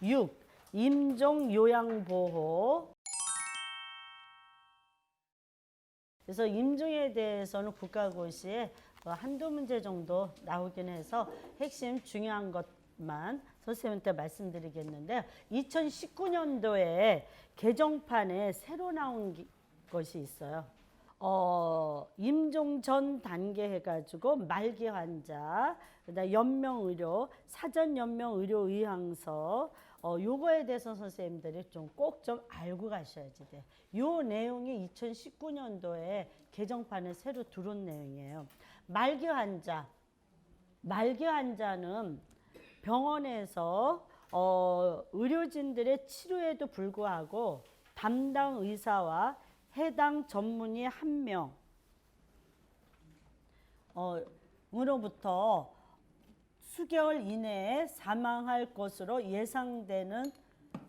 6. 임종 요양보호. 그래서 임종에 대해서는 국가고시에 한두 문제 정도 나오긴 해서 핵심 중요한 것만 선생님한테 말씀드리겠는데요. 2019년도에 개정판에 새로 나온 것이 있어요. 임종 전 단계 해가지고 말기 환자, 그다음 연명의료, 사전 연명의료 의향서, 요거에 대해서 선생님들이 꼭 좀 알고 가셔야지 돼. 요 내용이 2019년도에 개정판에 새로 들어온 내용이에요. 말기 환자는 병원에서 의료진들의 치료에도 불구하고 담당 의사와 해당 전문의 1명 으로부터 수개월 이내에 사망할 것으로 예상되는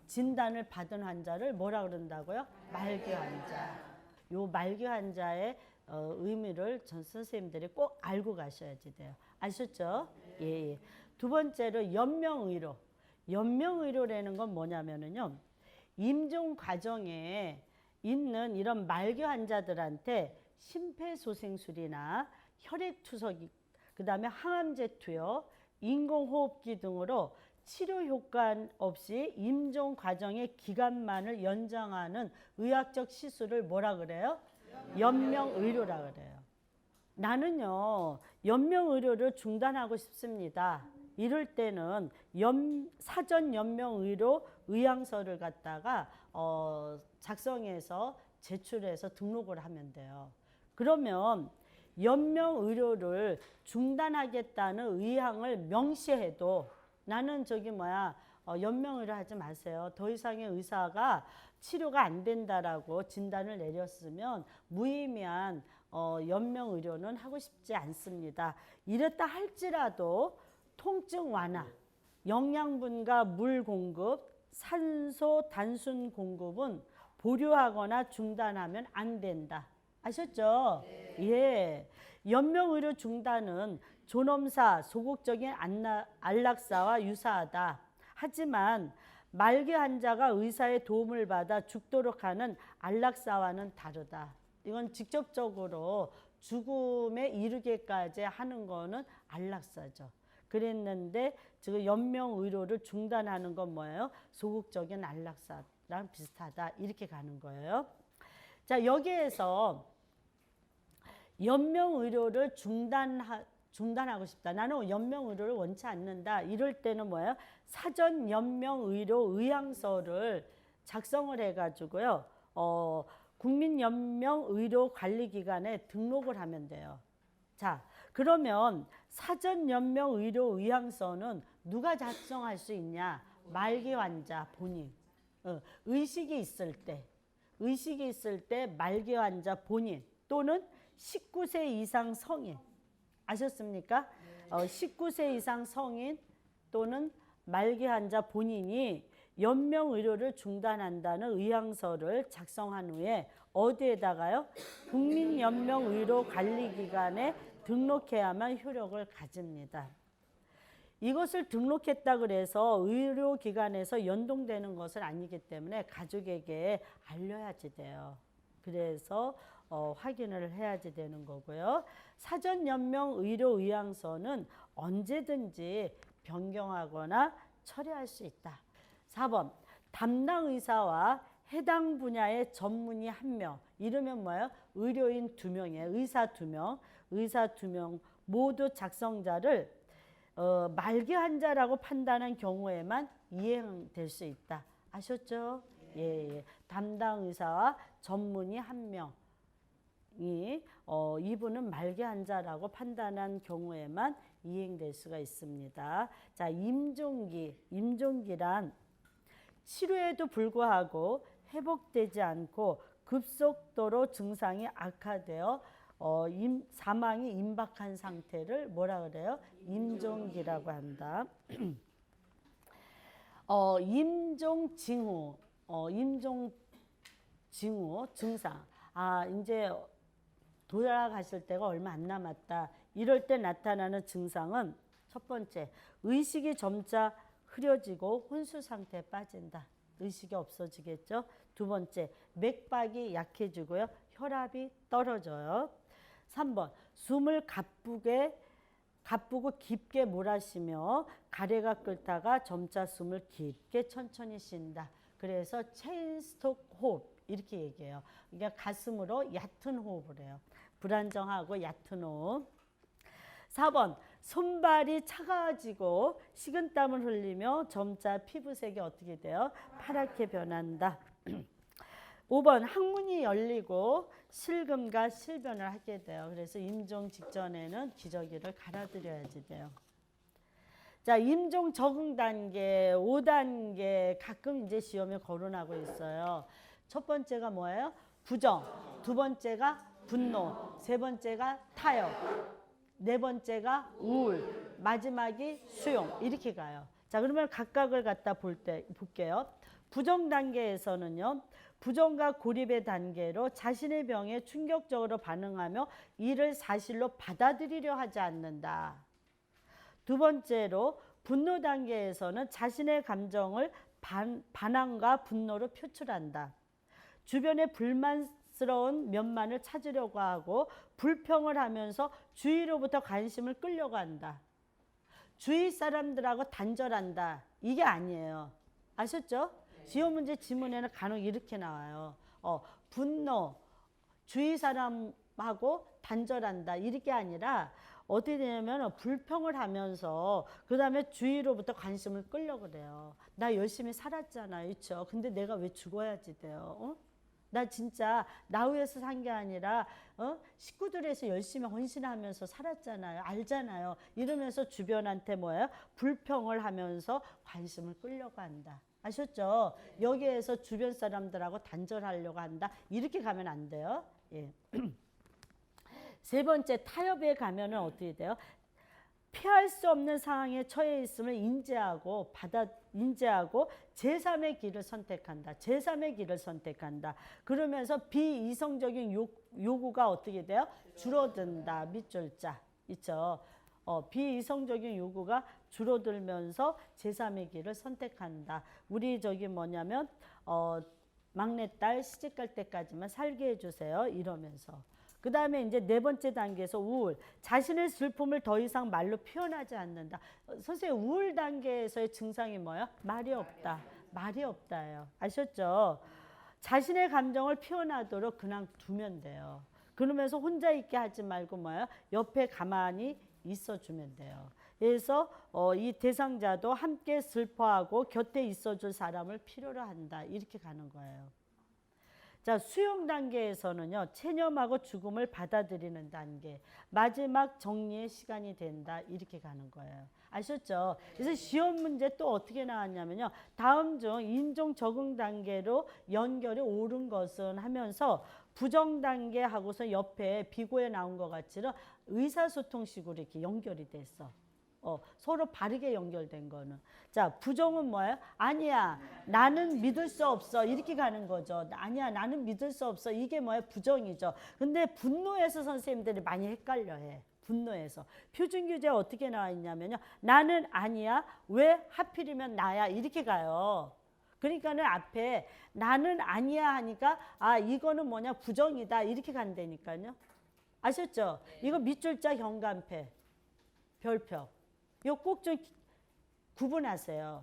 진단을 받은 환자를 뭐라 그런다고요? 말기 환자. 요 말기 환자의 의미를 전 선생님들이 꼭 알고 가셔야지 돼요. 아셨죠? 예. 두 번째로 연명의료. 연명의료라는 건 뭐냐면은요. 임종 과정에 있는 이런 말기 환자들한테 심폐소생술이나 혈액투석이, 그 다음에 항암제 투여, 인공호흡기 등으로 치료 효과 없이 임종 과정의 기간만을 연장하는 의학적 시술을 뭐라 그래요? 연명의료라 그래요. 나는요, 연명의료를 중단하고 싶습니다. 이럴 때는 사전 연명의료 의향서를 갖다가 작성해서 제출해서 등록을 하면 돼요. 그러면 연명의료를 중단하겠다는 의향을 명시해도 나는 연명의료 하지 마세요. 더 이상의 의사가 치료가 안 된다라고 진단을 내렸으면 무의미한 연명의료는 하고 싶지 않습니다. 이랬다 할지라도 통증 완화, 영양분과 물 공급, 산소 단순 공급은 보류하거나 중단하면 안 된다. 아셨죠? 예. 연명의료 중단은 존엄사, 소극적인 안락사와 유사하다. 하지만 말기 환자가 의사의 도움을 받아 죽도록 하는 안락사와는 다르다. 이건 직접적으로 죽음에 이르게까지 하는 거는 안락사죠. 그랬는데 지금 연명의료를 중단하는 건 뭐예요? 소극적인 안락사랑 비슷하다. 이렇게 가는 거예요. 자, 여기에서 연명의료를 중단하고 싶다. 나는 연명의료를 원치 않는다. 이럴 때는 뭐예요? 사전 연명의료 의향서를 작성을 해가지고요. 국민연명의료관리기관에 등록을 하면 돼요. 자, 그러면 사전연명의료 의향서는 누가 작성할 수 있냐? 말기 환자 본인. 의식이 있을 때 말기 환자 본인 또는 19세 이상 성인. 아셨습니까? 19세 이상 성인 또는 말기 환자 본인이 연명의료를 중단한다는 의향서를 작성한 후에 어디에다가요? 국민연명의료관리기관에 등록해야만 효력을 가집니다. 이것을 등록했다 그래서 의료기관에서 연동되는 것은 아니기 때문에 가족에게 알려야지 돼요. 그래서 확인을 해야지 되는 거고요. 사전연명의료의향서는 언제든지 변경하거나 철회할 수 있다. 4번 담당 의사와 해당 분야의 전문의 1명. 이러면 뭐예요? 의료인 2명이에요. 의사 2명 모두 작성자를 말기 환자라고 판단한 경우에만 이행될 수 있다. 아셨죠? 예. 담당 의사와 전문의 1명. 이분은 말기 환자라고 판단한 경우에만 이행될 수가 있습니다. 자, 임종기란 치료에도 불구하고 회복되지 않고 급속도로 증상이 악화되어 사망이 임박한 상태를 뭐라 그래요? 임종기라고 한다. 임종징후 증상. 이제 돌아가실 때가 얼마 안 남았다. 이럴 때 나타나는 증상은 첫 번째, 의식이 점차 흐려지고 혼수 상태에 빠진다. 의식이 없어지겠죠. 두 번째, 맥박이 약해지고요. 혈압이 떨어져요. 3번, 숨을 가쁘고 깊게 몰아쉬며 가래가 끓다가 점차 숨을 깊게 천천히 쉰다. 그래서 체인스톡 호흡 이렇게 얘기해요. 그러니까 가슴으로 얕은 호흡을 해요. 불안정하고 얕은 호흡. 4번, 손발이 차가워지고 식은땀을 흘리며 점차 피부색이 어떻게 돼요? 파랗게 변한다. 5번, 항문이 열리고 실금과 실변을 하게 돼요. 그래서 임종 직전에는 기저귀를 갈아드려야지 돼요. 자, 임종 적응 단계 5단계 가끔 이제 시험에 거론하고 있어요. 첫 번째가 뭐예요? 부정. 두 번째가 분노. 세 번째가 타협. 네 번째가 우울. 마지막이 수용. 이렇게 가요. 자, 그러면 각각을 갖다 볼게요. 부정 단계에서는요. 부정과 고립의 단계로 자신의 병에 충격적으로 반응하며 이를 사실로 받아들이려 하지 않는다. 두 번째로 분노 단계에서는 자신의 감정을 반항과 분노로 표출한다. 주변의 불만스러운 면만을 찾으려고 하고 불평을 하면서 주위로부터 관심을 끌려고 한다. 주위 사람들하고 단절한다. 이게 아니에요. 아셨죠? 시험 문제 지문에는 간혹 이렇게 나와요. 분노, 주위 사람하고 단절한다. 이렇게 아니라 어떻게 되냐면 불평을 하면서 그 다음에 주위로부터 관심을 끌려고 그래요. 나 열심히 살았잖아. 그렇죠? 근데 내가 왜 죽어야지 돼요? 나 진짜 나 위해서 산 게 아니라 식구들에서 열심히 헌신하면서 살았잖아요. 알잖아요. 이러면서 주변한테 뭐예요? 불평을 하면서 관심을 끌려고 한다. 아셨죠? 여기에서 주변 사람들하고 단절하려고 한다. 이렇게 가면 안 돼요. 예. 세 번째, 타협에 가면은 어떻게 돼요? 피할 수 없는 상황에 처해 있음을 인지하고 제3의 길을 선택한다. 제3의 길을 선택한다. 그러면서 비이성적인 요구가 어떻게 돼요? 줄어든다. 밑줄 자. 있죠. 비이성적인 요구가 줄어들면서 제3의 길을 선택한다. 우리 저기 뭐냐면 막내딸 시집갈 때까지만 살게 해주세요. 이러면서. 그 다음에 이제 네 번째 단계에서 우울. 자신의 슬픔을 더 이상 말로 표현하지 않는다. 선생님, 우울 단계에서의 증상이 뭐예요? 말이 없다. 말이 없다예요. 아셨죠? 자신의 감정을 표현하도록 그냥 두면 돼요. 그러면서 혼자 있게 하지 말고 뭐예요? 옆에 가만히 있어주면 돼요. 그래서 이 대상자도 함께 슬퍼하고 곁에 있어줄 사람을 필요로 한다. 이렇게 가는 거예요. 자, 수용 단계에서는요. 체념하고 죽음을 받아들이는 단계. 마지막 정리의 시간이 된다. 이렇게 가는 거예요. 아셨죠? 그래서 시험 문제 또 어떻게 나왔냐면요. 다음 중 인종 적응 단계로 연결이 옳은 것은 하면서 부정 단계하고서 옆에 비고에 나온 것 같이는 의사소통식으로 이렇게 연결이 됐어. 서로 바르게 연결된 거는. 자, 부정은 뭐예요? 아니야, 나는 믿을 수 없어. 이렇게 가는 거죠. 아니야, 나는 믿을 수 없어. 이게 뭐예요? 부정이죠. 근데 분노에서 선생님들이 많이 헷갈려 해. 분노에서. 표준규제 어떻게 나와 있냐면요. 나는 아니야. 왜 하필이면 나야? 이렇게 가요. 그러니까는 앞에 나는 아니야 하니까 이거는 뭐냐? 부정이다. 이렇게 간다니까요. 아셨죠? 이거 밑줄자 현관패. 별표. 이거 꼭 좀 구분하세요.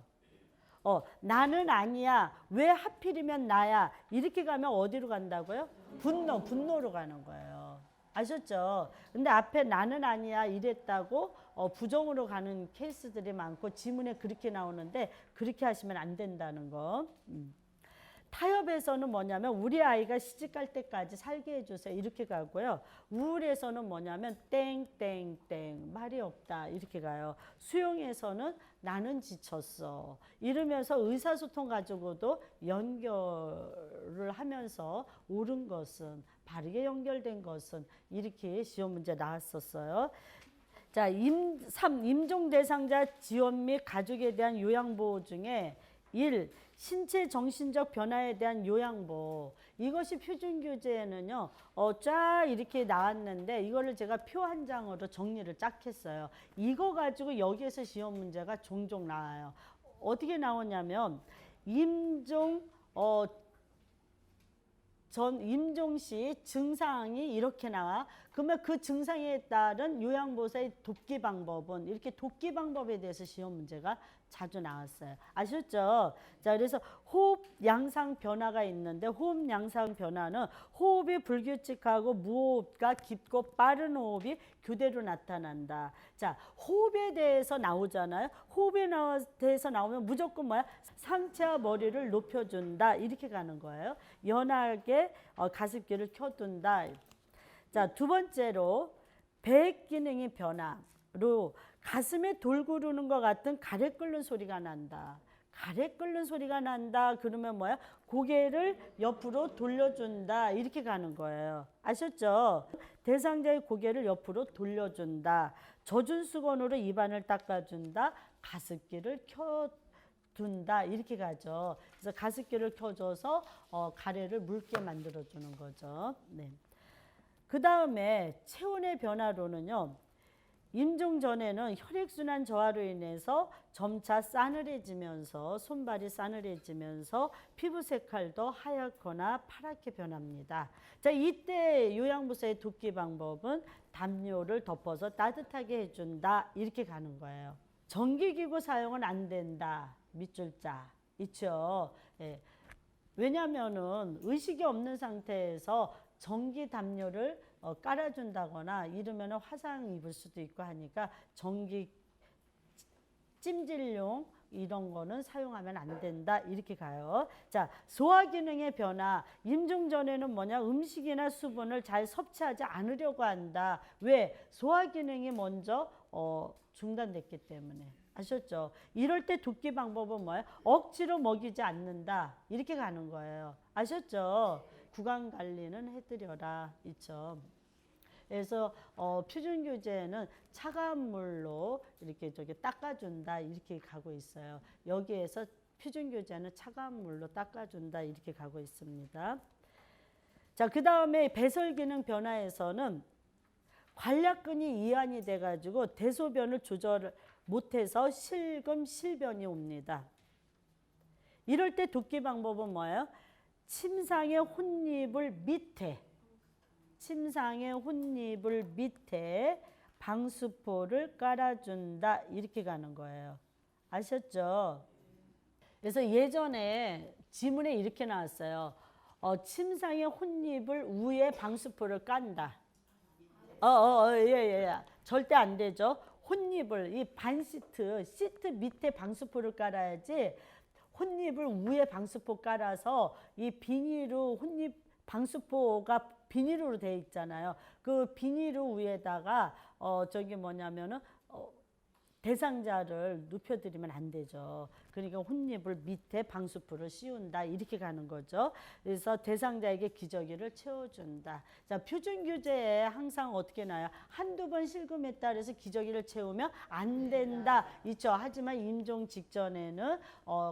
나는 아니야. 왜 하필이면 나야? 이렇게 가면 어디로 간다고요? 분노로 가는 거예요. 아셨죠? 근데 앞에 나는 아니야 이랬다고 부정으로 가는 케이스들이 많고 지문에 그렇게 나오는데 그렇게 하시면 안 된다는 거. 타협에서는 뭐냐면 우리 아이가 시집갈 때까지 살게 해주세요. 이렇게 가고요. 우울에서는 뭐냐면 땡땡땡 말이 없다. 이렇게 가요. 수용에서는 나는 지쳤어. 이러면서 의사소통 가지고도 연결을 하면서 옳은 것은 바르게 연결된 것은 이렇게 시험 문제 나왔었어요. 자, 3. 임종 대상자 지원 및 가족에 대한 요양보호 중에 1. 신체 정신적 변화에 대한 요양보호. 이것이 표준교재에는요. 쫙 이렇게 나왔는데 이거를 제가 표 한 장으로 정리를 쫙 했어요. 이거 가지고 여기에서 시험 문제가 종종 나와요. 어떻게 나오냐면 임종시 증상이 이렇게 나와. 그러면 그 증상에 따른 요양보호사의 돕기 방법은 이렇게 돕기 방법에 대해서 시험 문제가 자주 나왔어요. 아셨죠? 자, 그래서 호흡 양상 변화가 있는데 호흡 양상 변화는 호흡이 불규칙하고 무호흡과 깊고 빠른 호흡이 교대로 나타난다. 자, 호흡에 대해서 나오잖아요. 호흡에 대해서 나오면 무조건 뭐야? 상체와 머리를 높여준다. 이렇게 가는 거예요. 연하게 가습기를 켜둔다. 자, 두 번째로 배액 기능의 변화로 가슴에 돌 구르는 것 같은 가래 끓는 소리가 난다. 가래 끓는 소리가 난다. 그러면 뭐야? 고개를 옆으로 돌려준다. 이렇게 가는 거예요. 아셨죠? 대상자의 고개를 옆으로 돌려준다. 젖은 수건으로 입안을 닦아준다. 가습기를 켜둔다. 이렇게 가죠. 그래서 가습기를 켜줘서 가래를 묽게 만들어주는 거죠. 네. 그 다음에 체온의 변화로는요. 임종 전에는 혈액순환 저하로 인해서 점차 싸늘해지면서 손발이 싸늘해지면서 피부 색깔도 하얗거나 파랗게 변합니다. 자, 이때 요양보호사의 돕기 방법은 담요를 덮어서 따뜻하게 해준다. 이렇게 가는 거예요. 전기기구 사용은 안 된다. 밑줄자 있죠. 예. 왜냐하면은 의식이 없는 상태에서 전기 담요를 깔아준다거나 이러면 화상 입을 수도 있고 하니까 전기 찜질용 이런 거는 사용하면 안 된다. 이렇게 가요. 자, 소화 기능의 변화. 임종 전에는 뭐냐? 음식이나 수분을 잘 섭취하지 않으려고 한다. 왜? 소화 기능이 먼저 중단됐기 때문에. 아셨죠? 이럴 때 돕기 방법은 뭐예요? 억지로 먹이지 않는다. 이렇게 가는 거예요. 아셨죠? 구강 관리는 해드려라. 있죠. 그래서 표준교재는 차가운 물로 이렇게 닦아준다. 이렇게 가고 있어요. 여기에서 표준교재는 차가운 물로 닦아준다. 이렇게 가고 있습니다. 자, 그 다음에 배설 기능 변화에서는 관략근이 이완이 돼가지고 대소변을 조절 못해서 실금실변이 옵니다. 이럴 때 돕기 방법은 뭐예요? 침상의 혼입을 밑에 방수포를 깔아준다. 이렇게 가는 거예요. 아셨죠? 그래서 예전에 지문에 이렇게 나왔어요. 침상의 혼입을 위에 방수포를 깐다. 예. 절대 안 되죠. 혼입을 이 시트 밑에 방수포를 깔아야지. 혼입을 위에 방수포 깔아서 이 비닐로 혼입 방수포가 비닐로 되어 있잖아요. 그 비닐 위에다가 대상자를 눕혀드리면 안 되죠. 그러니까 혼입을 밑에 방수포를 씌운다. 이렇게 가는 거죠. 그래서 대상자에게 기저귀를 채워준다. 자, 표준교재에 항상 어떻게 나요? 한두 번 실금했다 그래서 기저귀를 채우면 안 된다. 있죠. 하지만 임종 직전에는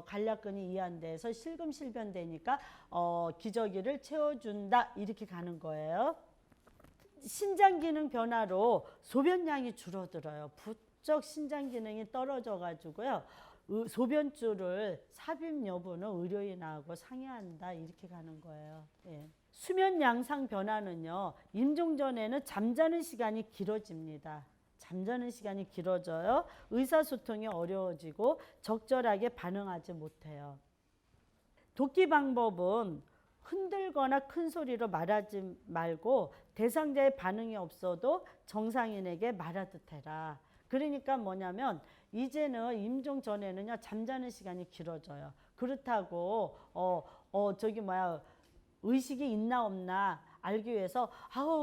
관략근이 이완돼서 실금실변되니까 기저귀를 채워준다. 이렇게 가는 거예요. 신장 기능 변화로 소변량이 줄어들어요. 부쩍 신장 기능이 떨어져 가지고요. 소변줄을 삽입 여부는 의료인하고 상의한다. 이렇게 가는 거예요. 예. 수면 양상 변화는요. 임종 전에는 잠자는 시간이 길어집니다. 잠자는 시간이 길어져요. 의사소통이 어려워지고 적절하게 반응하지 못해요. 돕기 방법은 흔들거나 큰 소리로 말하지 말고 대상자의 반응이 없어도 정상인에게 말하듯 해라. 그러니까 뭐냐면 이제는 임종 전에는요 잠자는 시간이 길어져요. 그렇다고 의식이 있나 없나 알기 위해서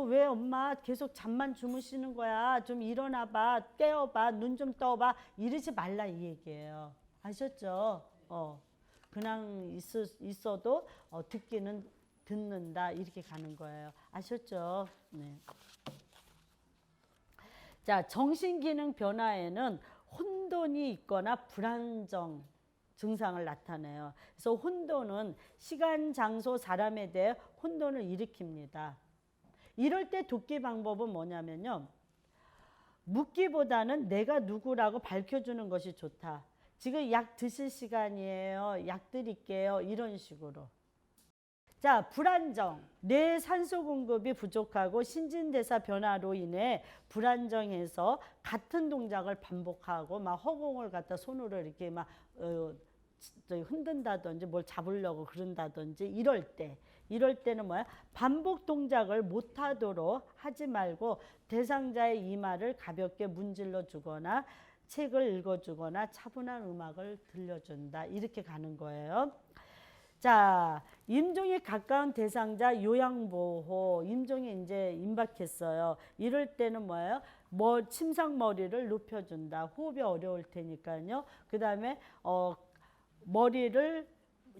왜 엄마 계속 잠만 주무시는 거야? 좀 일어나봐, 깨워봐, 눈 좀 떠봐 이러지 말라 이 얘기예요. 아셨죠? 그냥 있어도 듣기는 듣는다 이렇게 가는 거예요. 아셨죠? 네. 자, 정신기능 변화에는 혼돈이 있거나 불안정 증상을 나타내요. 그래서 혼돈은 시간, 장소, 사람에 대해 혼돈을 일으킵니다. 이럴 때 돕기 방법은 뭐냐면요. 묻기보다는 내가 누구라고 밝혀주는 것이 좋다. 지금 약 드실 시간이에요. 약 드릴게요. 이런 식으로. 자, 불안정. 뇌 산소 공급이 부족하고 신진대사 변화로 인해 불안정해서 같은 동작을 반복하고 막 허공을 갖다 손으로 이렇게 막 흔든다든지 뭘 잡으려고 그런다든지 이럴 때는 뭐야? 반복 동작을 못하도록 하지 말고 대상자의 이마를 가볍게 문질러 주거나 책을 읽어주거나 차분한 음악을 들려준다. 이렇게 가는 거예요. 자, 임종이 가까운 대상자 요양보호. 임종이 이제 임박했어요. 이럴 때는 뭐예요? 침상 머리를 눕혀준다. 호흡이 어려울 테니까요. 그 다음에 머리를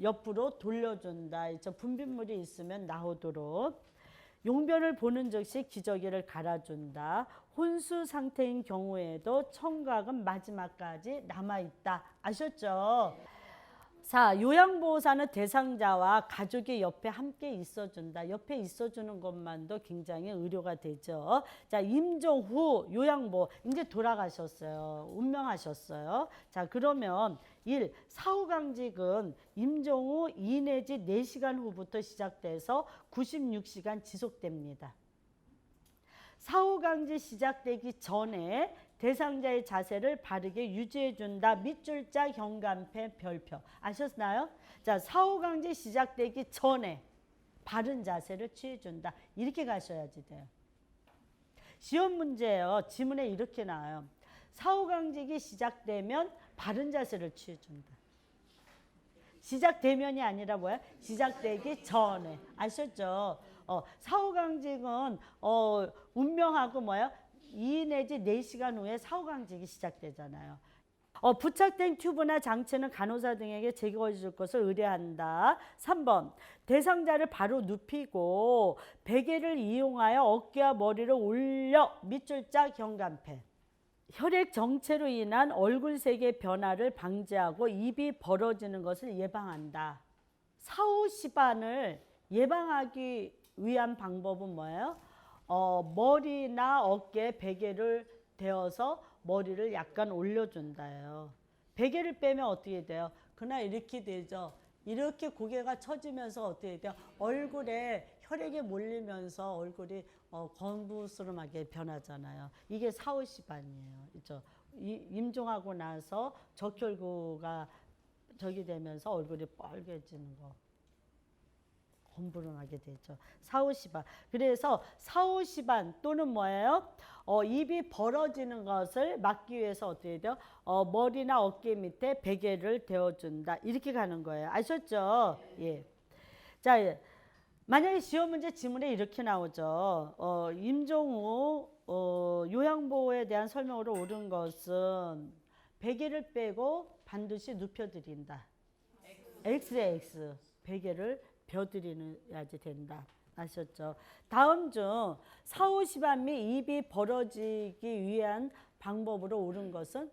옆으로 돌려준다. 분비물이 있으면 나오도록. 용변을 보는 즉시 기저귀를 갈아준다. 혼수 상태인 경우에도 청각은 마지막까지 남아있다. 아셨죠? 자, 요양보호사는 대상자와 가족이 옆에 함께 있어준다. 옆에 있어주는 것만도 굉장히 의료가 되죠. 자, 임종 후 요양보호 이제 돌아가셨어요. 운명하셨어요. 자, 그러면 1. 사후강직은 임종 후 2 내지 4시간 후부터 시작돼서 96시간 지속됩니다. 사후강직 시작되기 전에 대상자의 자세를 바르게 유지해준다. 밑줄자 현관펜 별표. 아셨나요? 자, 사후강직 시작되기 전에 바른 자세를 취해준다. 이렇게 가셔야지 돼요. 시험 문제예요. 지문에 이렇게 나와요. 사후강직이 시작되면 바른 자세를 취해준다. 시작되면이 아니라 뭐야? 시작되기 전에. 아셨죠? 사후강직은 운명하고 뭐야? 2 내지 4시간 후에 사후강직이 시작되잖아요. 부착된 튜브나 장치는 간호사 등에게 제거해 줄 것을 의뢰한다. 3번. 대상자를 바로 눕히고 베개를 이용하여 어깨와 머리를 올려 밑줄자 현관펜. 혈액 정체로 인한 얼굴색의 변화를 방지하고 입이 벌어지는 것을 예방한다. 사후 시반을 예방하기 위한 방법은 뭐예요? 머리나 어깨에 베개를 대어서 머리를 약간 올려준다요. 베개를 빼면 어떻게 돼요? 그날 이렇게 되죠. 이렇게 고개가 처지면서 어떻게 돼요? 얼굴에 혈액이 몰리면서 얼굴이 건부스름하게 변하잖아요. 이게 사후 시반이에요. 그렇죠? 임종하고 나서 적혈구가 저기 되면서 얼굴이 빨개지는 거. 건부름하게 되죠. 사후시반. 그래서 사후시반 또는 뭐예요? 입이 벌어지는 것을 막기 위해서 어떻게 돼요? 머리나 어깨 밑에 베개를 대어준다. 이렇게 가는 거예요. 아셨죠? 예. 자, 만약에 시험 문제 지문에 이렇게 나오죠. 임종 후 요양보호에 대한 설명으로 옳은 것은 베개를 빼고 반드시 눕혀드린다. X에 X. 베개를 벼드려야지 된다. 아셨죠? 다음 중 사후시반 및 입이 벌어지기 위한 방법으로 옳은 것은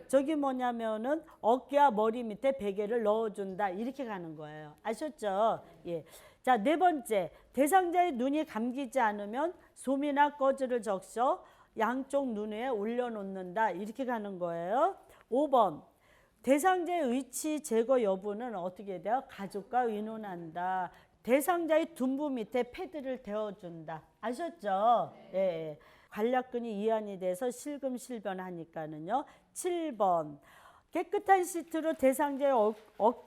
저기 뭐냐면은 어깨와 머리 밑에 베개를 넣어준다. 이렇게 가는 거예요. 아셨죠? 예. 자, 4번째. 대상자의 눈이 감기지 않으면 솜이나 꺼즈를 적셔 양쪽 눈 위에 올려놓는다. 이렇게 가는 거예요. 5번. 대상자의 위치 제거 여부는 어떻게 돼요? 가족과 의논한다. 대상자의 둔부 밑에 패드를 대어준다. 아셨죠? 예. 관략근이 이완이 돼서 실금실변하니까는요. 7번. 깨끗한 시트로 대상자의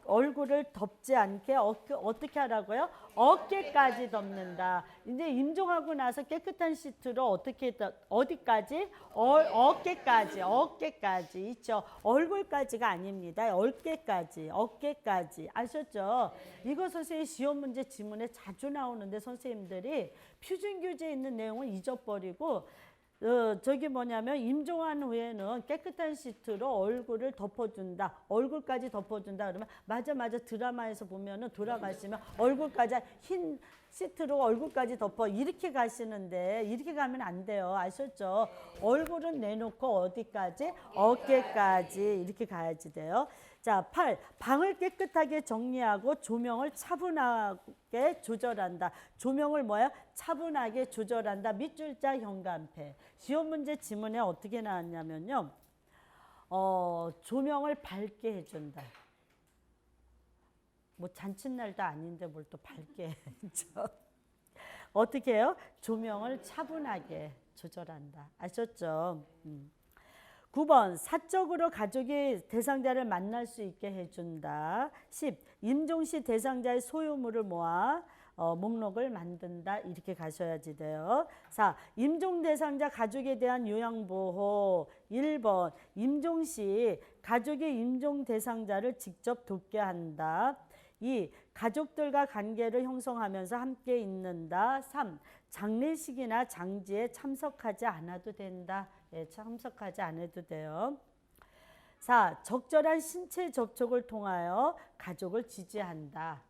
얼굴을 덮지 않게 어떻게 하라고요? 어깨까지 덮는다. 이제 임종하고 나서 깨끗한 시트로 어디까지? 어깨까지 있죠. 얼굴까지가 아닙니다. 어깨까지. 아셨죠? 이거 선생님 시험 문제 지문에 자주 나오는데 선생님들이 표준교재에 있는 내용을 잊어버리고 저기 뭐냐면 임종한 후에는 깨끗한 시트로 얼굴을 덮어준다. 얼굴까지 덮어준다. 그러면 맞아 드라마에서 보면은 돌아가시면 얼굴까지 흰 시트로 얼굴까지 덮어 이렇게 가시는데 이렇게 가면 안 돼요. 아셨죠? 얼굴은 내놓고 어디까지? 어깨까지 이렇게 가야지 돼요. 자, 8. 방을 깨끗하게 정리하고 조명을 차분하게 조절한다. 조명을 뭐야? 차분하게 조절한다. 밑줄자 현관패. 시험 문제 지문에 어떻게 나왔냐면요. 조명을 밝게 해준다. 뭐 잔칫날도 아닌데 뭘 또 밝게 해줘. 어떻게 해요? 조명을 차분하게 조절한다. 아셨죠? 9번 사적으로 가족이 대상자를 만날 수 있게 해준다. 10. 임종시 대상자의 소유물을 모아 목록을 만든다. 이렇게 가셔야지 돼요. 4. 임종 대상자 가족에 대한 요양보호. 1번 임종시 가족이 임종 대상자를 직접 돕게 한다. 2. 가족들과 관계를 형성하면서 함께 있는다. 3. 장례식이나 장지에 참석하지 않아도 된다. 예, 참석하지 않아도 돼요. 4. 적절한 신체 접촉을 통하여 가족을 지지한다.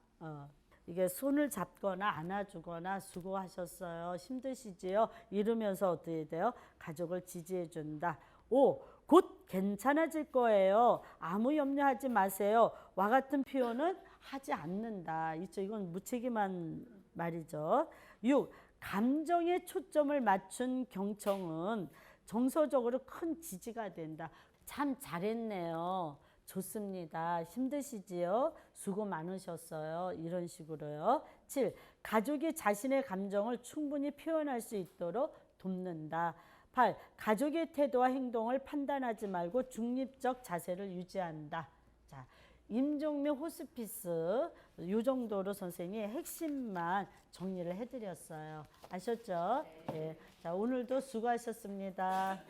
이게 손을 잡거나 안아주거나 수고하셨어요. 힘드시지요? 이러면서 어떻게 돼요? 가족을 지지해 준다. 5. 곧 괜찮아질 거예요. 아무 염려하지 마세요. 와 같은 표현은 하지 않는다. 이건 무책임한 말이죠. 6. 감정에 초점을 맞춘 경청은 정서적으로 큰 지지가 된다. 참 잘했네요. 좋습니다. 힘드시지요? 수고 많으셨어요. 이런 식으로요. 7. 가족이 자신의 감정을 충분히 표현할 수 있도록 돕는다. 8. 가족의 태도와 행동을 판단하지 말고 중립적 자세를 유지한다. 자, 임종 및 호스피스 이 정도로 선생님이 핵심만 정리를 해드렸어요. 아셨죠? 네. 자, 오늘도 수고하셨습니다.